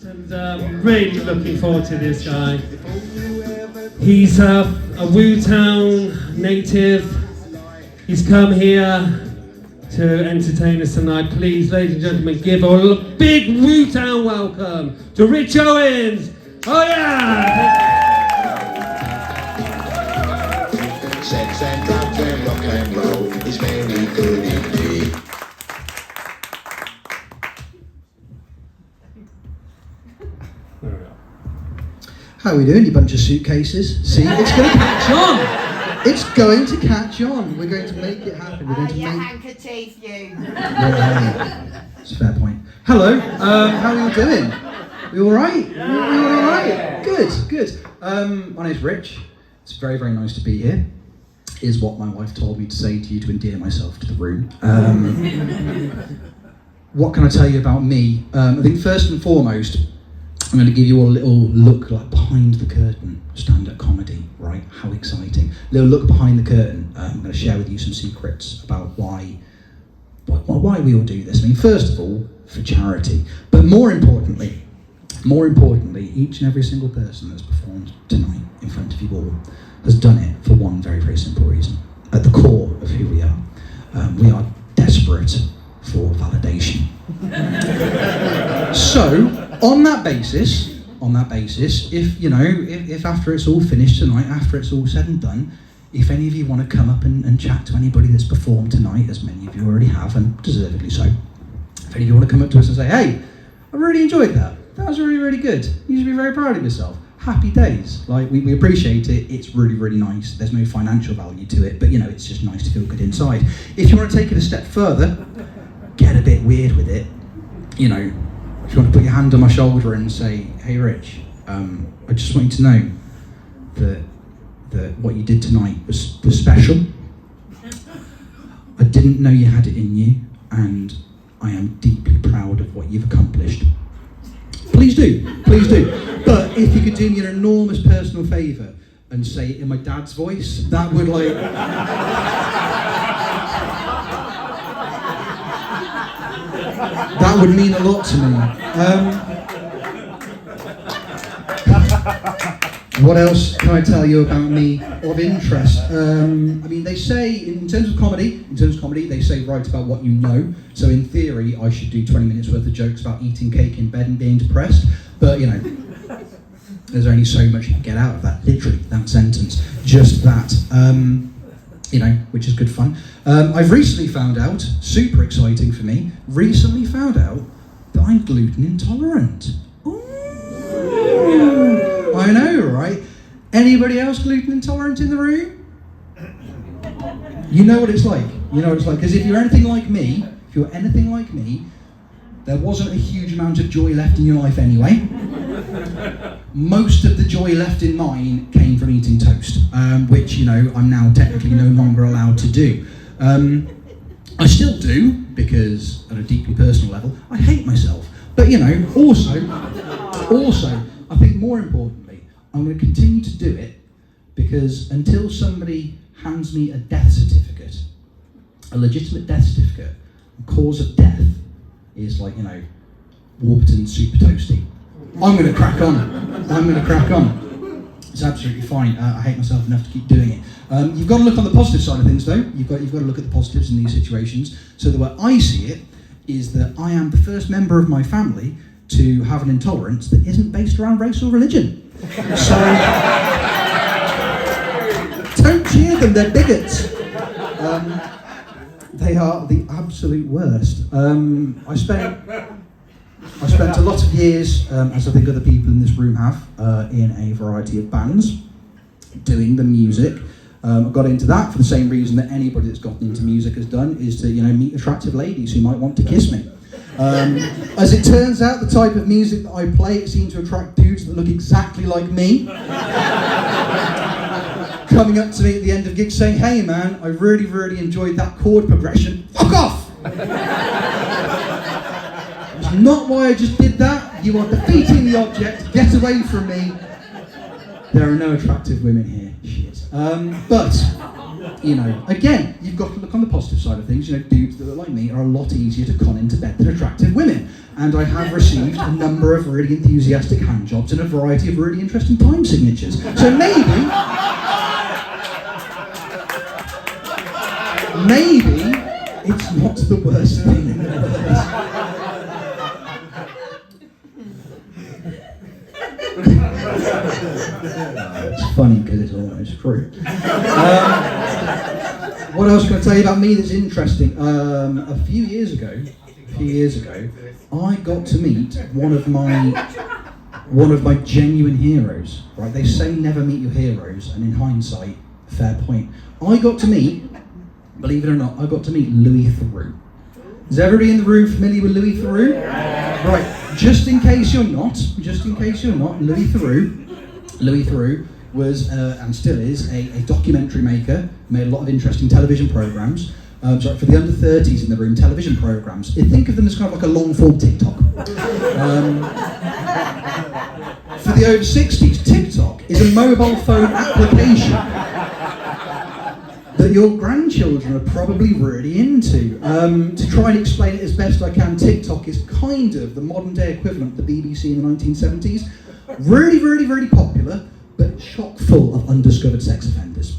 And really looking forward to this guy. He's a Wu-Town native. He's come here to entertain us tonight. Please, ladies and gentlemen, give a big Wu-Town welcome to Rich Owens. Oh yeah! Sex and drugs and rock and roll is very good indeed. How are we doing, you bunch of suitcases? See, it's going to catch on. It's going to catch on. We're going to make it happen. We're going to your make... handkerchief, you. It's a fair point. Hello, how are you doing? You all right? You all right? Good. My name's Rich. It's very, very nice to be here. Is what my wife told me to say to you to endear myself to the room. What can I tell you about me? I think first and foremost, I'm going to give you all a little look like behind the curtain, stand-up comedy, right? How exciting. A little look behind the curtain. I'm going to share with you some secrets about why we all do this. I mean, first of all, for charity, but more importantly, each and every single person that's performed tonight in front of you all has done it for one very, very simple reason. At the core of who we are desperate for validation. So, on that basis, if after it's all finished tonight, after it's all said and done, if any of you want to come up and chat to anybody that's performed tonight, as many of you already have, and deservedly so, if any of you want to come up to us and say, hey, I really enjoyed that. That was really, really good. You should be very proud of yourself. Happy days. Like, we appreciate it. It's really, really nice. There's no financial value to it, but it's just nice to feel good inside. If you want to take it a step further, get a bit weird with it. If you want to put your hand on my shoulder and say, hey Rich, I just want you to know that what you did tonight was special. I didn't know you had it in you, and I am deeply proud of what you've accomplished. Please do. But if you could do me an enormous personal favour and say it in my dad's voice, that would that would mean a lot to me. What else can I tell you about me of interest? They say in terms of comedy, they say write about what you know. So in theory, I should do 20 minutes worth of jokes about eating cake in bed and being depressed. But there's only so much you can get out of that. Literally, that sentence, just that. Which is good fun. I've recently found out, super exciting for me, that I'm gluten intolerant. Ooh. I know, right? Anybody else gluten intolerant in the room? You know what it's like. Because if you're anything like me, there wasn't a huge amount of joy left in your life anyway. Most of the joy left in mine came from eating toast, which, I'm now technically no longer allowed to do. I still do, because at a deeply personal level, I hate myself. But, also, I think more importantly, I'm going to continue to do it, because until somebody hands me a death certificate, a legitimate death certificate, the cause of death is Warburton Super Toasty. I'm going to crack on. It's absolutely fine. I hate myself enough to keep doing it. You've got to look on the positive side of things, though. You've got to look at the positives in these situations. So the way I see it is that I am the first member of my family to have an intolerance that isn't based around race or religion. So don't cheer them, they're bigots. They are the absolute worst. I spent a lot of years, as I think other people in this room have, in a variety of bands, doing the music. I got into that for the same reason that anybody that's gotten into music has done, is to meet attractive ladies who might want to kiss me. As it turns out, the type of music that I play, it seems to attract dudes that look exactly like me. Coming up to me at the end of gigs saying, hey man, I really, really enjoyed that chord progression. Fuck off! That's not why I just did that. You are defeating the object. Get away from me. There are no attractive women here. Shit. But, again, you've got to look on the positive side of things. Dudes that look like me are a lot easier to con into bed than attractive women. and I have received a number of really enthusiastic hand jobs in a variety of really interesting time signatures. So maybe it's not the worst thing in the world. It's funny because it's almost true. What else can I tell you about me that's interesting? A few years ago, I got to meet one of my genuine heroes. Right? They say never meet your heroes, and in hindsight, fair point. Believe it or not, I got to meet Louis Theroux. Is everybody in the room familiar with Louis Theroux? Right. Just in case you're not, Louis Theroux was, and still is, a documentary maker, made a lot of interesting television programmes. So for the under 30s in the room, television programmes, think of them as kind of like a long form TikTok. For the over 60s, TikTok is a mobile phone application that your grandchildren are probably really into. To try and explain it as best I can, TikTok is kind of the modern day equivalent of the BBC in the 1970s. Really, really, really popular, but chock full of undiscovered sex offenders.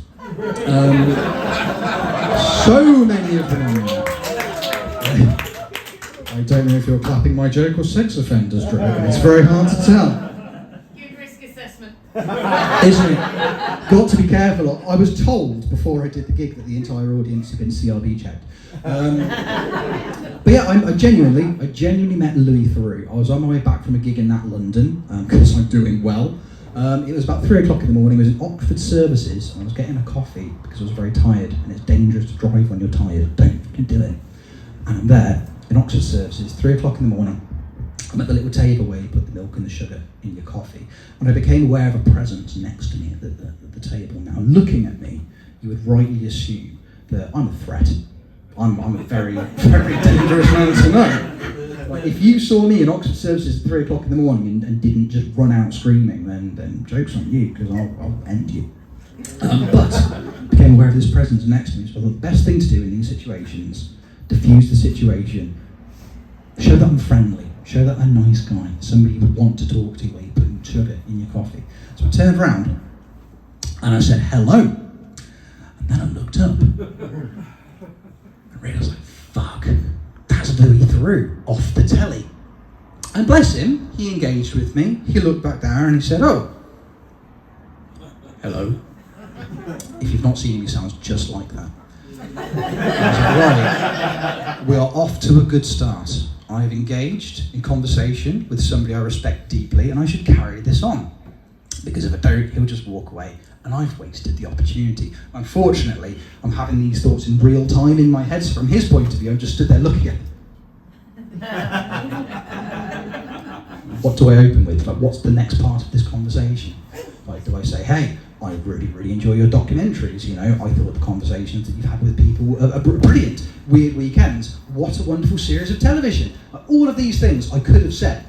So many of them on there. I don't know if you're clapping my joke or sex offenders joke. It's very hard to tell. Good risk assessment. Isn't it? Got to be careful. I was told before I did the gig that the entire audience had been CRB checked. But yeah, I genuinely met Louis Theroux. I was on my way back from a gig in London, because I'm doing well. It was about 3 o'clock in the morning. I was in Oxford Services, and I was getting a coffee because I was very tired, and it's dangerous to drive when you're tired. Don't fucking do it. And I'm there in Oxford Services, 3 o'clock in the morning. I'm at the little table where you put the milk and the sugar in your coffee, and I became aware of a presence next to me at the table. Now, looking at me, you would rightly assume that I'm a threat. I'm a very, very dangerous man to know. Like, if you saw me in Oxford Services at 3 o'clock in the morning and didn't just run out screaming, then joke's on you, because I'll end you. But I became aware of this presence next to me, so I thought the best thing to do in these situations, diffuse the situation, show that I'm friendly, show that I'm a nice guy, somebody you would want to talk to while you're putting sugar in your coffee. So I turned around and I said, hello. And then I looked up. I realised, like, fuck, that's Louis Theroux off the telly. And bless him, he engaged with me. He looked back there and he said, oh, hello. If you've not seen him, he sounds just like that. I was like, right, we are off to a good start. I've engaged in conversation with somebody I respect deeply, and I should carry this on. Because if I don't, he'll just walk away, and I've wasted the opportunity. Unfortunately, I'm having these thoughts in real time in my head, so from his point of view, I'm just stood there looking at him. What do I open with? Like, what's the next part of this conversation? Like, do I say, hey, I really, really enjoy your documentaries, you know, I thought the conversations that you've had with people are brilliant. Weird Weekends, what a wonderful series of television. Like, all of these things I could have said.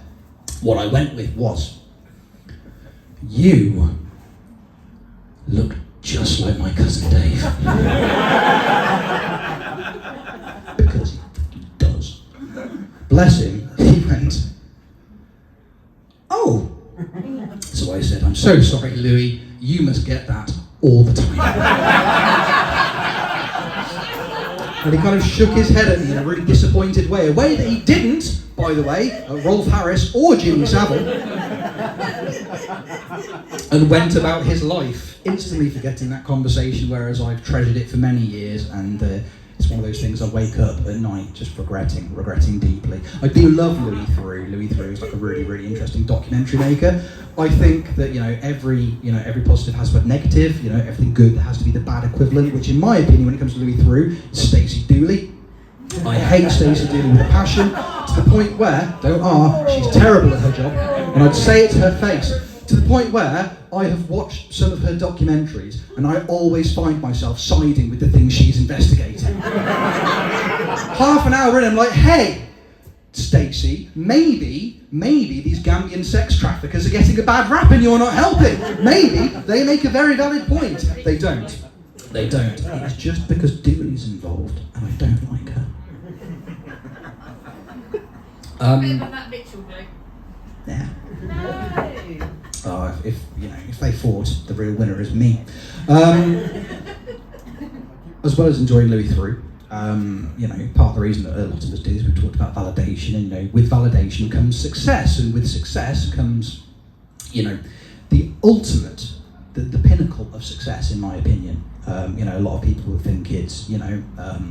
What I went with was, you look just like my cousin Dave. Because he does. Bless him, he went, oh. So I said, I'm so sorry, Louis, you must get that all the time. And he kind of shook his head at me in a really disappointed way, a way that he didn't, by the way, Rolf Harris or Jimmy Savile, and went about his life, instantly forgetting that conversation, whereas I've treasured it for many years, and it's one of those things I wake up at night just regretting deeply. I do love Louis Theroux. Louis Theroux is like a really, really interesting documentary maker. I think that every positive has to have negative. Everything good has to be the bad equivalent. Which, in my opinion, when it comes to Louis Theroux, is Stacey Dooley. I hate Stacey Dooley with a passion, to the point where, she's terrible at her job, and I'd say it to her face. To the point where I have watched some of her documentaries and I always find myself siding with the things she's investigating. Half an hour in, I'm like, hey, Stacey, maybe these Gambian sex traffickers are getting a bad rap and you're not helping. Maybe they make a very valid point. They don't. It's just because Dooley's involved and I don't like her. Better than that Mitchell bloke. Yeah. No. Oh, if they fought, the real winner is me. As well as enjoying Louis Theroux, part of the reason that a lot of us do is we've talked about validation, and with validation comes success, and with success comes, the ultimate, the pinnacle of success, in my opinion. A lot of people will think it's,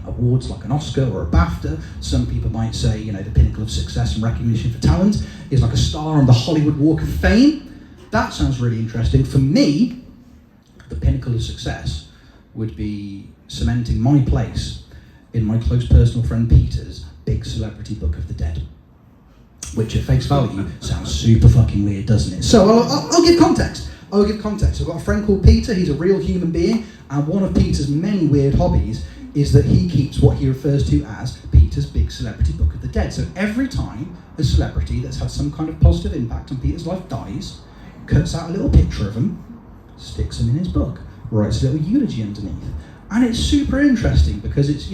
awards like an Oscar or a BAFTA. Some people might say, the pinnacle of success and recognition for talent is like a star on the Hollywood Walk of Fame. That sounds really interesting. For me, the pinnacle of success would be cementing my place in my close personal friend Peter's big celebrity book of the dead. Which at face value sounds super fucking weird, doesn't it? So I'll give context. I've got a friend called Peter. He's a real human being, and one of Peter's many weird hobbies is that he keeps what he refers to as Peter's big celebrity book of the dead. So every time a celebrity that's had some kind of positive impact on Peter's life dies, cuts out a little picture of him, sticks him in his book, writes a little eulogy underneath. And it's super interesting because it's,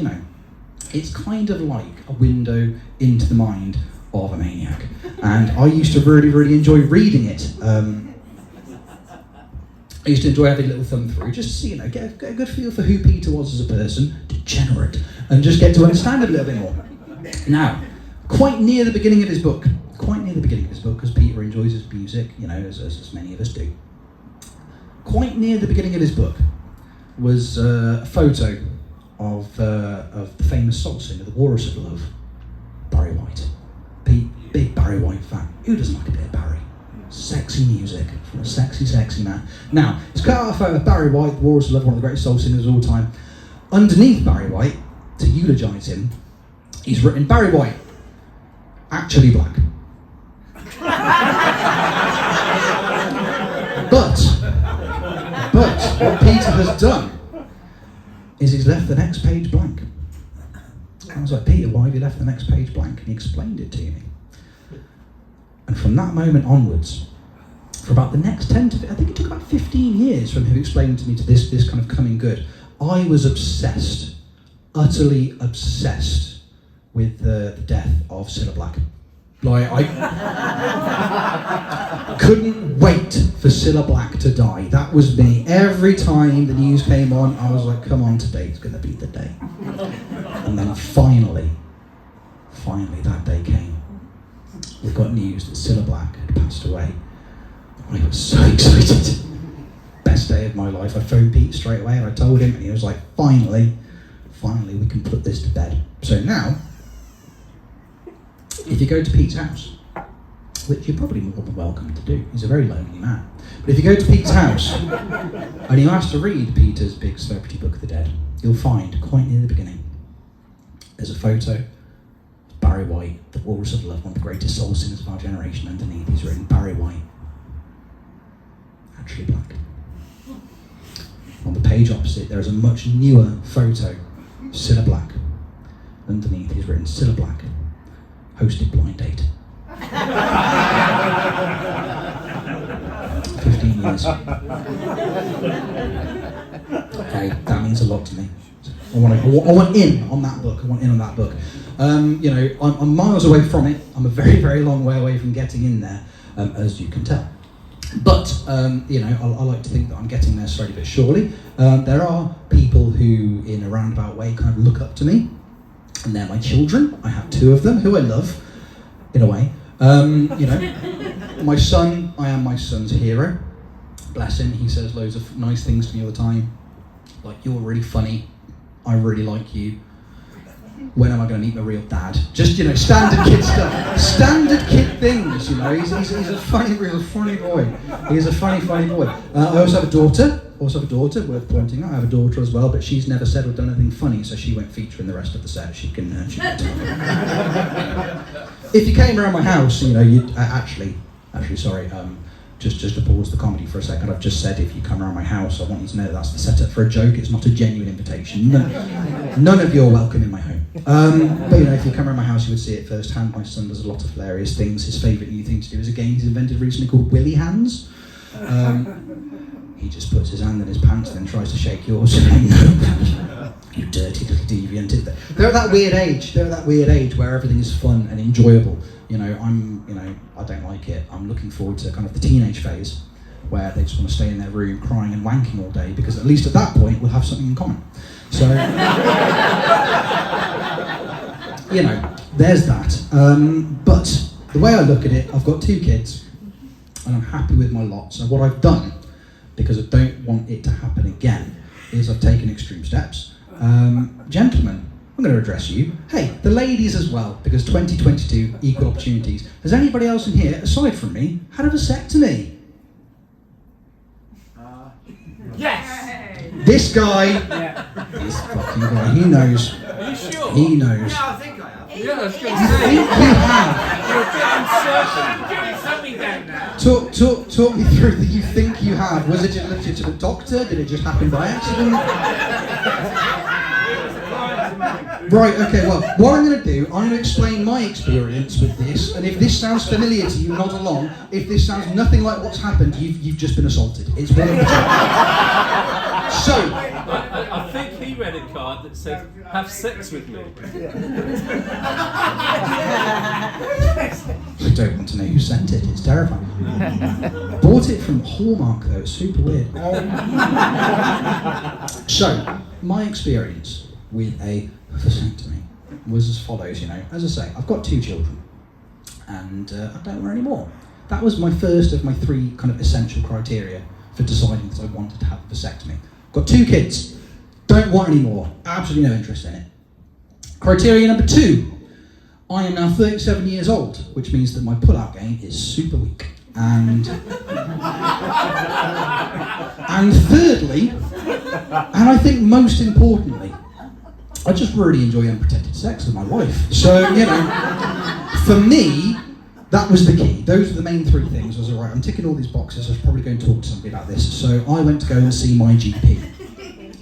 it's kind of like a window into the mind of a maniac. And I used to really, really enjoy reading it. I used to enjoy having a little thumb through, just to get a good feel for who Peter was as a person, degenerate, and just get to understand it a little bit more. Now, quite near the beginning of his book, because Peter enjoys his music, as many of us do. Quite near the beginning of his book was a photo of the famous soul singer, the Walrus of Love, Barry White. Big Barry White fan. Who doesn't like a bit of Barry? Sexy music from a sexy, sexy man. Now, it's cut out a photo of Barry White, the Walrus of Love, one of the greatest soul singers of all time. Underneath Barry White, to eulogise him, he's written, Barry White, actually black. But what Peter has done is he's left the next page blank. I was like, Peter, why have you left the next page blank? And he explained it to me. And from that moment onwards, for about the next 10 to, I think it took about 15 years from him explaining to me to this kind of coming good, I was obsessed, utterly obsessed with the death of Cilla Black. Like, I couldn't wait for Cilla Black to die. That was me. Every time the news came on, I was like, come on, today's going to be the day. And then finally that day came. We got news that Cilla Black had passed away. I was so excited. Best day of my life. I phoned Pete straight away and I told him, and he was like, finally we can put this to bed. So now, if you go to Pete's house, which you're probably more than welcome to do, he's a very lonely man, but if you go to Pete's house and you ask to read Peter's big celebrity book of the dead, you'll find quite near the beginning there's a photo of Barry White, the Walrus of Love, one of the greatest soul singers of our generation. Underneath he's written, Barry White, actually black. On the page opposite there is a much newer photo of Cilla Black. Underneath he's written, Cilla Black hosted blind date. 15 years. Okay, that means a lot to me. I want in on that book. I'm miles away from it. I'm a very, very long way away from getting in there, as you can tell. But, I like to think that I'm getting there slowly but surely. There are people who, in a roundabout way, kind of look up to me. And they're my children. I have two of them, who I love, in a way. My son, I am my son's hero. Bless him, he says loads of nice things to me all the time. Like, you're really funny. I really like you. When am I going to meet my real dad? Just, standard kid stuff. Standard kid things, He's a funny boy. He's a funny boy. I also have a daughter, worth pointing out. I have a daughter as well, but she's never said or done anything funny, so she won't feature in the rest of the set. She can If you came around my house, you'd just to pause the comedy for a second, I've just said if you come around my house, I want you to know that that's the setup for a joke. It's not a genuine invitation. None of you are welcome in my home. But if you come around my house, you would see it firsthand. My son does a lot of hilarious things. His favourite new thing to do is a game he's invented recently called Willy Hands. He just puts his hand in his pants and then tries to shake yours. You dirty little deviant. They're at that weird age where everything is fun and enjoyable. I don't like it. I'm looking forward to kind of the teenage phase where they just want to stay in their room crying and wanking all day, because at least at that point we'll have something in common. So, there's that. But the way I look at it, I've got 2 kids and I'm happy with my lot. So what I've done, because I don't want it to happen again, is I've taken extreme steps. Gentlemen, I'm going to address you. Hey, the ladies as well, because 2022, equal opportunities. Has anybody else in here, aside from me, had a vasectomy? Yes! This guy, this fucking guy, he knows. Are you sure? He knows. Yeah, I think I have. Yeah, I was going You to say. think you have? You're a bit uncertain. Doing something down now. Talk me through that you think you have. Was it a legitimate doctor? Did it just happen by accident? Right, okay, well, what I'm going to do, I'm going to explain my experience with this, and if this sounds familiar to you, nod along. If this sounds nothing like what's happened, you've just been assaulted. It's one of the two. So, I think he read a card that said, have sex with me. I don't want to know who sent it, it's terrifying. Bought it from Hallmark though, it's super weird. So, my experience with a vasectomy was as follows, As I say, I've got 2 children, and I don't want any more. That was my first of my 3 kind of essential criteria for deciding that I wanted to have a vasectomy. Got 2 kids, don't want any more, absolutely no interest in it. Criteria number 2, I am now 37 years old, which means that my pull-out game is super weak. And thirdly, and I think most importantly, I just really enjoy unprotected sex with my wife. So, for me, that was the key. Those are the main 3 things. I was all right, I'm ticking all these boxes, I was probably going to talk to somebody about this. So I went to go and see my GP.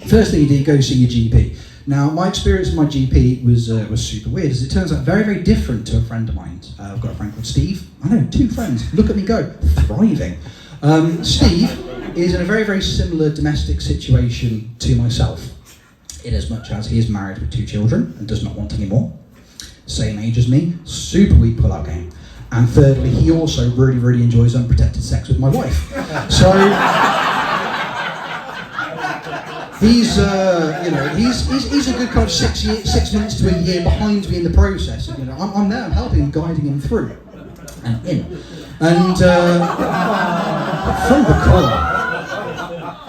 First thing you do, go see your GP. Now, my experience with my GP was super weird, as it turns out very, very different to a friend of mine. I've got a friend called Steve. I know, 2 friends. Look at me go, thriving. Steve is in a very, very similar domestic situation to myself, in as much as he is married with 2 children and does not want any more. Same age as me, super weak pull-out game. And thirdly, he also really, really enjoys unprotected sex with my wife. So he's a good kind of 6 months to a year behind me in the process. I'm there, I'm helping him, guiding him through and in. And from the collar.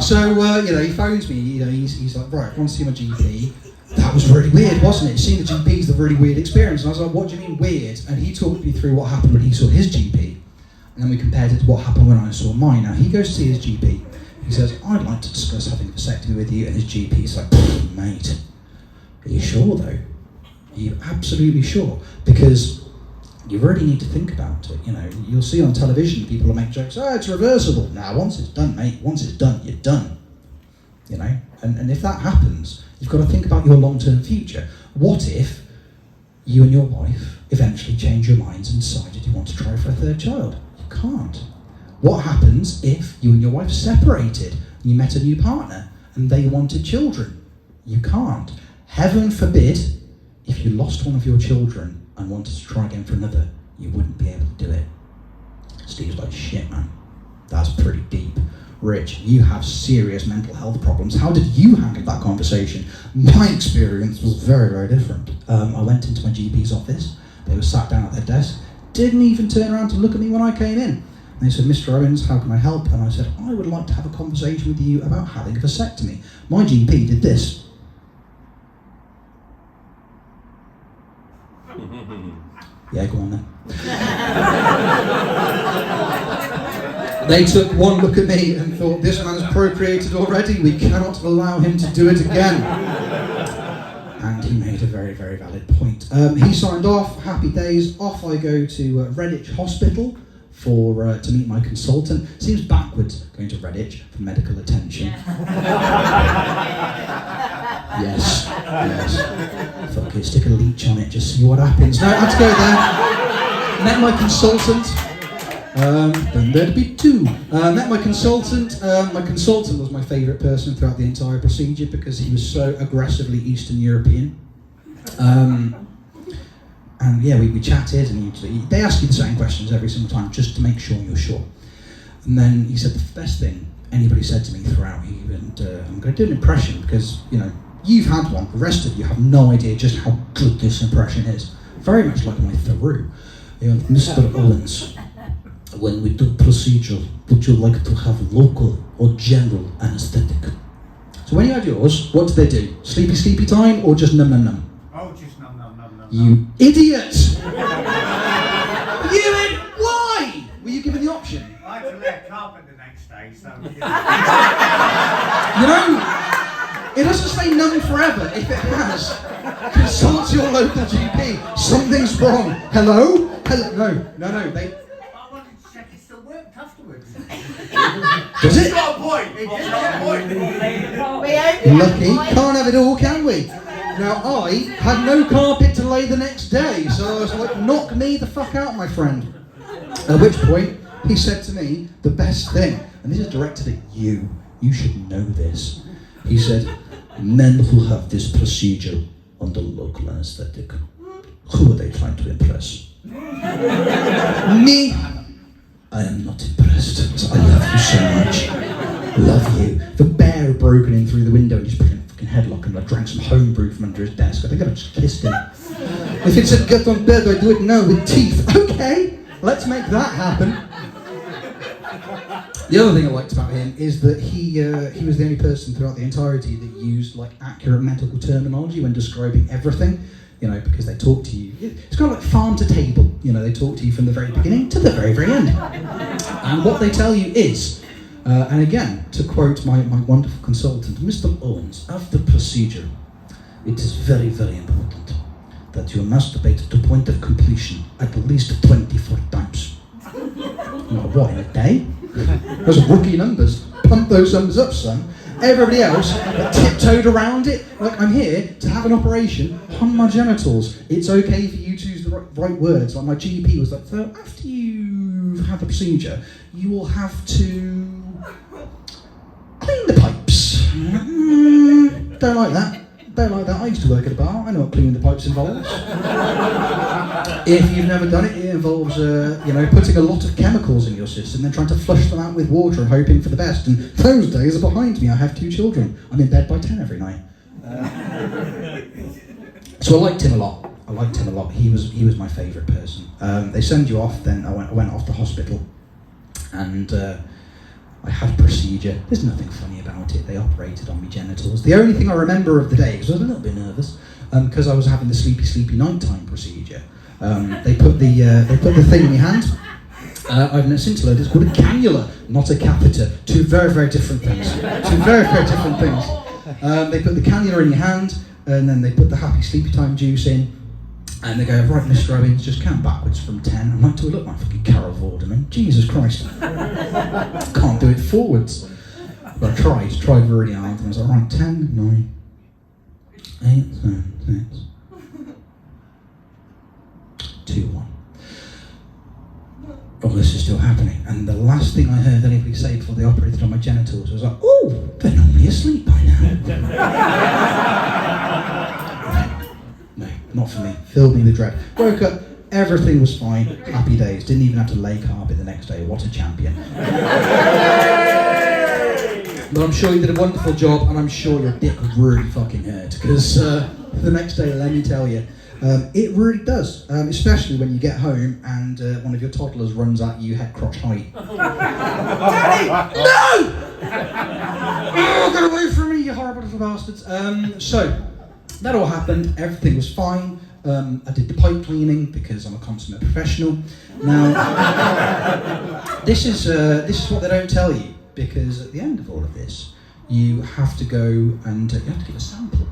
So, he phones me, he's like, right, I want to see my GP. That was really weird, wasn't it? Seeing the GP is a really weird experience. And I was like, what do you mean weird? And he talked me through what happened when he saw his GP. And then we compared it to what happened when I saw mine. Now, he goes to see his GP. He says, I'd like to discuss having a vasectomy with you. And his GP's like, mate, are you sure though? Are you absolutely sure? Because you really need to think about it. You'll see on television people will make jokes, it's reversible. Now, once it's done, mate, once it's done, you're done. And if that happens, you've got to think about your long-term future. What if you and your wife eventually change your minds and decided you want to try for a 3rd child? You can't. What happens if you and your wife separated and you met a new partner and they wanted children? You can't. Heaven forbid, if you lost one of your children and wanted to try again for another, you wouldn't be able to do it. Steve's like, shit, man, that's pretty deep. Rich, you have serious mental health problems. How did you handle that conversation? My experience was very, very different. I went into my GP's office. They were sat down at their desk, didn't even turn around to look at me when I came in. And they said, Mr. Owens, how can I help? And I said, I would like to have a conversation with you about having a vasectomy. My GP did this. Yeah, go on then. They took one look at me and thought, this man's procreated already, we cannot allow him to do it again. And he made a very, very valid point. He signed off, happy days, off I go to Redditch Hospital to meet my consultant. Seems backwards going to Redditch for medical attention. Yes. Fuck it, stick a leech on it, just see what happens. No, I had to go there. Met my consultant. Then there'd be 2. Met my consultant. My consultant was my favourite person throughout the entire procedure because he was so aggressively Eastern European. And yeah, we chatted, and they ask you the same questions every single time, just to make sure you're sure. And then he said the best thing anybody said to me throughout, I'm going to do an impression, because, you know, you've had one, the rest of you have no idea just how good this impression is. Very much like my Theroux. You know, Mr. Owens, when we do procedure, would you like to have local or general anaesthetic? So when you had yours, what did they do? Sleepy time, or just num num num? Oh, just num. You idiot! Why? Were you given the option? I had to lay a carpet the next day, so... You know, it doesn't say none forever. If it has, consult your local GP. Something's wrong. Hello? No. They. I wanted to check it still worked afterwards. Does it? It's got a point. It just got a point. Lucky. Can't have it all, can we? Now, I had no carpet to lay the next day, so I was like, knock me the fuck out, my friend. At which point, he said to me, the best thing, and this is directed at you should know this. He said, men who have this procedure under local anaesthetic, who are they trying to impress? Me? I am not impressed. I love you so much. Love you. The bear had broken in through the window and just put in a fucking headlock, and I drank some homebrew from under his desk. I think I just kissed him. If it said get on bed, I do it now with teeth. Okay, let's make that happen. The other thing I liked about him is that he was the only person throughout the entirety that used like accurate medical terminology when describing everything. You know, because they talk to you. It's kind of like farm to table. You know, they talk to you from the very beginning to the very, very end. And what they tell you is, and again, to quote my wonderful consultant, Mr. Owens, after procedure, it is very, very important that you masturbate to point of completion at least 24 times. Not what, in a day? Those are rookie numbers. Pump those numbers up, son. Everybody else tiptoed around it. Like, I'm here to have an operation on my genitals. It's okay for you to use the right words. Like, my GP was like, so after you've had the procedure, you will have to clean the pipes. Don't like that. I used to work at a bar. I know what cleaning the pipes involves. If you've never done it, it involves, putting a lot of chemicals in your system, then trying to flush them out with water and hoping for the best. And those days are behind me. I have 2 children. I'm in bed by 10 every night. So I liked him a lot. He was my favourite person. They send you off. Then I went off to hospital, and I had a procedure. There's nothing funny about it. They operated on my genitals. The only thing I remember of the day, because I was a little bit nervous, because I was having the sleepy nighttime procedure. They put the thing in your hand. I've since learned it's called a cannula, not a catheter. 2 very, very different things. 2 very, very different things. They put the cannula in your hand, and then they put the happy sleepy time juice in. And they go, right, Mr. Owens, just count backwards from 10. I'm like, do I look like fucking Carol Vorderman? Jesus Christ. Can't do it forwards. But I tried really hard, and I was like, right, 10, 9, 8, 7, 6, 2, 1. Oh, this is still happening. And the last thing I heard anybody say before they operated on my genitals was like, oh, they're normally asleep by now. No, not for me. Filled me with dread. Woke up, everything was fine. Happy days. Didn't even have to lay carpet the next day. What a champion. But I'm sure you did a wonderful job, and I'm sure your dick really fucking hurt. Because the next day, let me tell you, it really does. Especially when you get home and one of your toddlers runs at you head crotch height. Daddy! No! Oh, get away from me, you horrible little bastards. So, that all happened, everything was fine. I did the pipe cleaning because I'm a consummate professional. Now, this is what they don't tell you, because at the end of all of this, you have to go and you have to give a sample,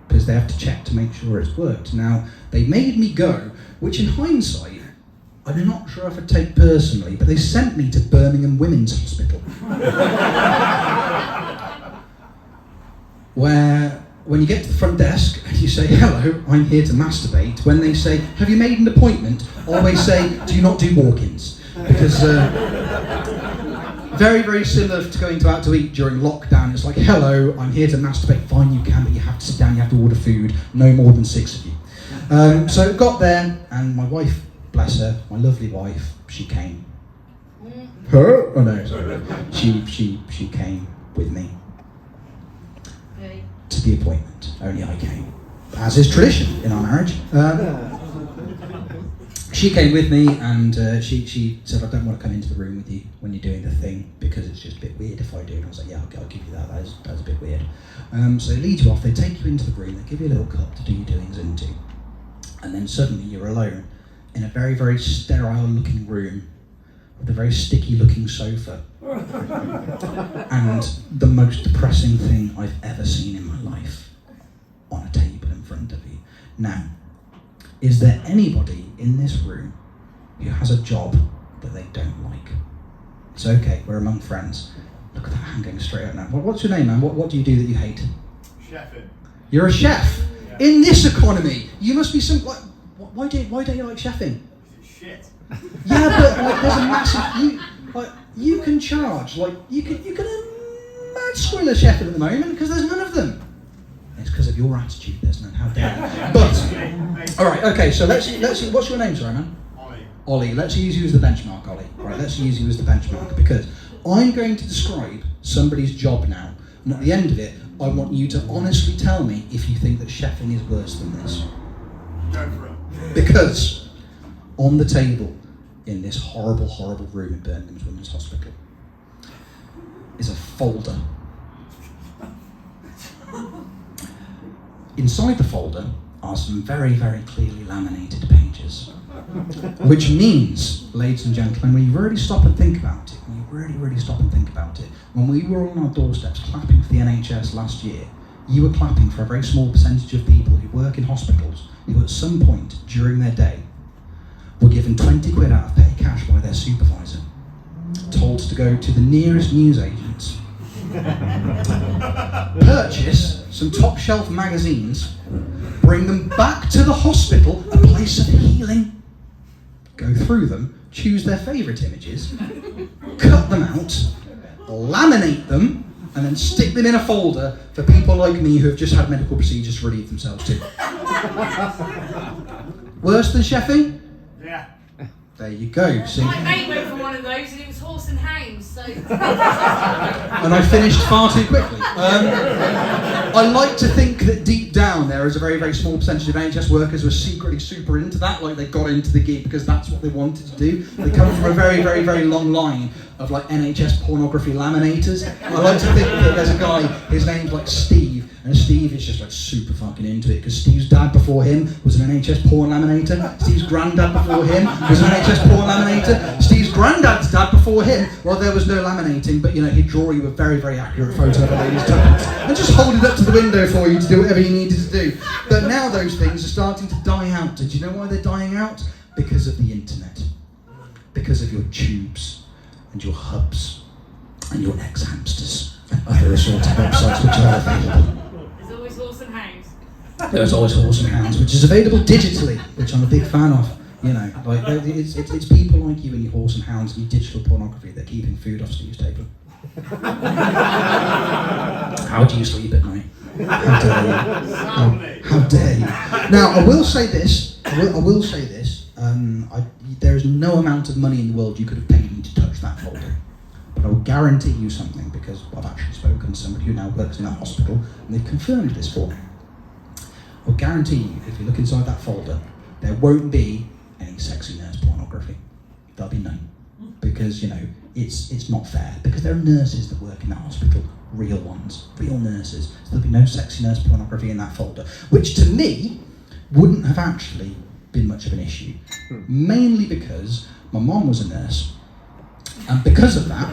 because they have to check to make sure it's worked. Now, they made me go, which in hindsight, I'm not sure if I'd take personally, but they sent me to Birmingham Women's Hospital. Where, when you get to the front desk and you say, hello, I'm here to masturbate, when they say, have you made an appointment? Always say, do you not do walk-ins? Because very, very similar to going out to eat during lockdown. It's like, hello, I'm here to masturbate. Fine, you can, but you have to sit down, you have to order food. No more than 6 of you. So got there, and my wife, bless her, my lovely wife, she came. Her? Oh no, sorry. She came with me to the appointment. Only I came, as is tradition in our marriage. She came with me, and she said, I don't want to come into the room with you when you're doing the thing, because it's just a bit weird if I do. And I was like, yeah, I'll give you that. That's a bit weird. So they lead you off, they take you into the room, they give you a little cup to do your doings into, and then suddenly you're alone in a very, very sterile looking room with a very sticky looking sofa and the most depressing thing I've ever seen in my life on a table in front of you. Now, is there anybody in this room who has a job that they don't like? It's okay, we're among friends. Look at that hand going straight out now. What's your name, man? What do you do that you hate? Chefing. You're a chef? Yeah. In this economy, you must be some, like, why don't you like chefing? It's shit. Yeah, but like, there's a massive, you can charge, you can a mad squiller chef at the moment, because there's none of them. It's because of your attitude, there's none, how dare you. But, alright, okay, so let's see, what's your name, sorry man? Ollie, let's use you as the benchmark, Ollie. Right, let's use you as the benchmark, because I'm going to describe somebody's job now, and at the end of it, I want you to honestly tell me if you think that chefing is worse than this. Go for it. Because on the table in this horrible, horrible room in Birmingham's Women's Hospital is a folder. Inside the folder are some very, very clearly laminated pages. Which means, ladies and gentlemen, when you really stop and think about it, when we were on our doorsteps clapping for the NHS last year, you were clapping for a very small percentage of people who work in hospitals who at some point during their day were given 20 quid out of petty cash by their supervisor, told to go to the nearest newsagents, purchase some top shelf magazines, bring them back to the hospital, a place of healing, go through them, choose their favourite images, cut them out, laminate them, and then stick them in a folder for people like me who have just had medical procedures to relieve themselves to. Worse than chefing? Yeah. There you go. See? My mate went for one of those and it was horse and hounds, so... And I finished far too quickly. I like to think that deep down there is a very, very small percentage of NHS workers who are secretly super into that, like they got into the gig because that's what they wanted to do. They come from a very, very, very long line of like NHS pornography laminators. I like to think that there's a guy, his name's like Steve, and Steve is just like super fucking into it because Steve's dad before him was an NHS porn laminator. Steve's granddad before him was an NHS porn laminator. Steve's granddad's dad before him, well, there was no laminating, but you know, he'd draw you a very, very accurate photo of a lady's tuppence and just hold it up to the window for you to do whatever you needed to do. But now those things are starting to die out. And do you know why they're dying out? Because of the internet. Because of your tubes and your hubs and your ex-hamsters and other assorted websites which are available. There's always horse and hounds. There's always Horse and Hounds, which is available digitally, which I'm a big fan of. You know, like it's people like you and your Horse and Hounds and your digital pornography that are keeping food off Steve's table. How do you sleep at night? How dare you? How dare you? Now, I will say this. There is no amount of money in the world you could have paid me to touch that folder. But I will guarantee you something, because I've actually spoken to somebody who now works in that hospital, and they've confirmed this for me. I'll guarantee you, if you look inside that folder, there won't be any sexy nurse pornography. There'll be none. Because, you know, it's not fair. Because there are nurses that work in that hospital, real ones, real nurses. So there'll be no sexy nurse pornography in that folder, which to me wouldn't have actually been much of an issue. Mainly because my mom was a nurse. And because of that,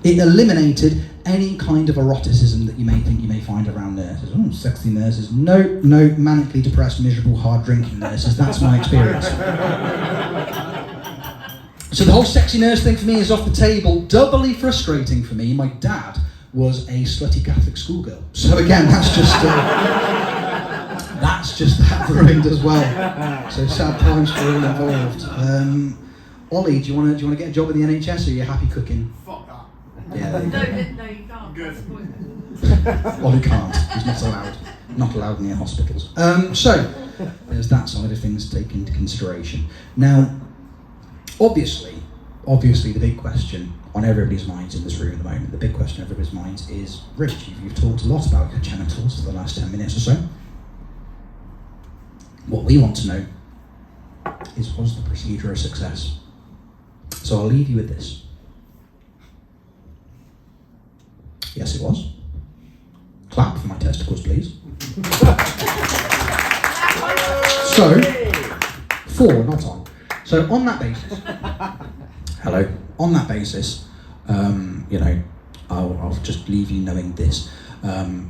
it eliminated any kind of eroticism that you may think you may find around nurses. Oh, sexy nurses. No, manically depressed, miserable, hard drinking nurses. That's my experience. So the whole sexy nurse thing for me is off the table. Doubly frustrating for me. My dad was a slutty Catholic schoolgirl. So again, that's just that ruined as well. So sad times for all involved. Ollie, do you want to get a job in the NHS, or are you happy cooking? Fuck that. Yeah, there you go. No, you can't. Good. That's the point. Ollie can't. He's not allowed. not allowed near hospitals. So, there's that side of things to take into consideration. Now, obviously, the big question on everybody's minds in this room at the moment, the big question on everybody's minds is, Rich, you've talked a lot about your genitals for the last 10 minutes or so. What we want to know is, was the procedure a success? So I'll leave you with this. Yes, it was. Clap for my testicles, please. So, 4, not on. So on that basis, hello. On that basis, I'll just leave you knowing this,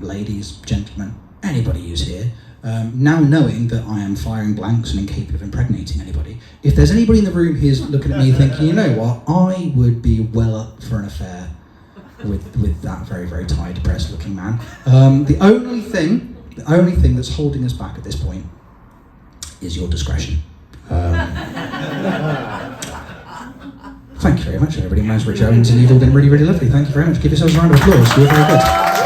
ladies, gentlemen, anybody who's here. Now knowing that I am firing blanks and incapable of impregnating anybody, if there's anybody in the room who's looking at me thinking, you know what, I would be well up for an affair with that very, very tired, depressed looking man. The only thing that's holding us back at this point is your discretion. Thank you very much, everybody. My name's Rich Owen, and you've all been really, really lovely. Thank you very much. Give yourselves a round of applause. You're very good.